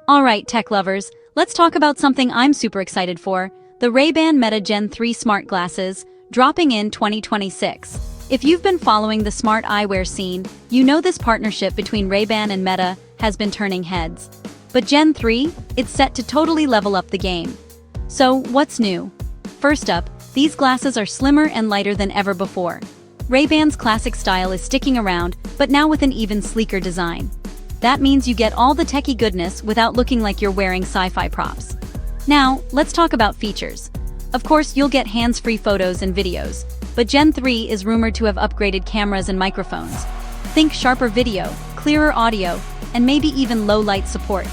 Alright, tech lovers, let's talk about something I'm super excited for, the Ray-Ban Meta Gen 3 smart glasses, dropping in 2026. If you've been following the smart eyewear scene, you know this partnership between Ray-Ban and Meta has been turning heads. But Gen 3, it's set to totally level up the game. So, what's new? First up, these glasses are slimmer and lighter than ever before. Ray-Ban's classic style is sticking around, but now with an even sleeker design. That means you get all the techie goodness without looking like you're wearing sci-fi props. Now, let's talk about features. Of course, you'll get hands-free photos and videos, but Gen 3 is rumored to have upgraded cameras and microphones. Think sharper video, clearer audio, and maybe even low-light support.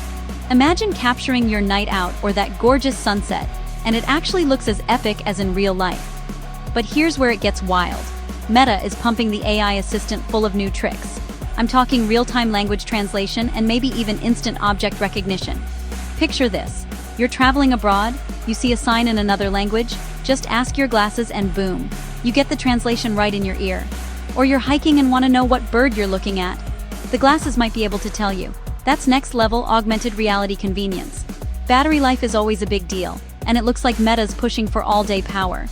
Imagine capturing your night out or that gorgeous sunset, and it actually looks as epic as in real life. But here's where it gets wild. Meta is pumping the AI assistant full of new tricks. I'm talking real-time language translation and maybe even instant object recognition. Picture this. You're traveling abroad, you see a sign in another language, just ask your glasses and boom, you get the translation right in your ear. Or you're hiking and want to know what bird you're looking at. The glasses might be able to tell you. That's next-level augmented reality convenience. Battery life is always a big deal, and it looks like Meta's pushing for all-day power.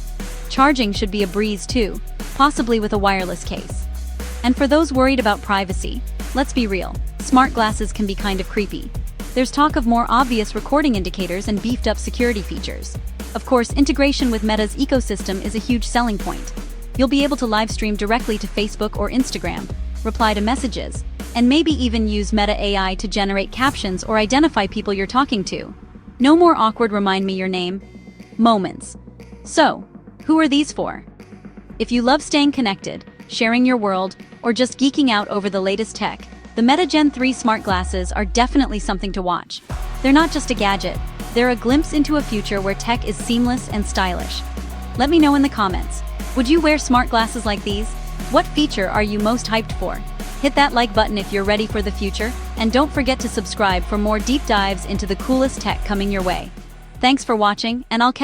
Charging should be a breeze too, possibly with a wireless case. And for those worried about privacy, let's be real, smart glasses can be kind of creepy. There's talk of more obvious recording indicators and beefed-up security features. Of course, integration with Meta's ecosystem is a huge selling point. You'll be able to live stream directly to Facebook or Instagram, reply to messages, and maybe even use Meta AI to generate captions or identify people you're talking to. No more awkward remind me your name moments. So, who are these for? If you love staying connected, sharing your world, or just geeking out over the latest tech, the Meta Gen 3 smart glasses are definitely something to watch. They're not just a gadget, they're a glimpse into a future where tech is seamless and stylish. Let me know in the comments, would you wear smart glasses like these? What feature are you most hyped for? Hit that like button if you're ready for the future, and don't forget to subscribe for more deep dives into the coolest tech coming your way. Thanks for watching, and I'll catch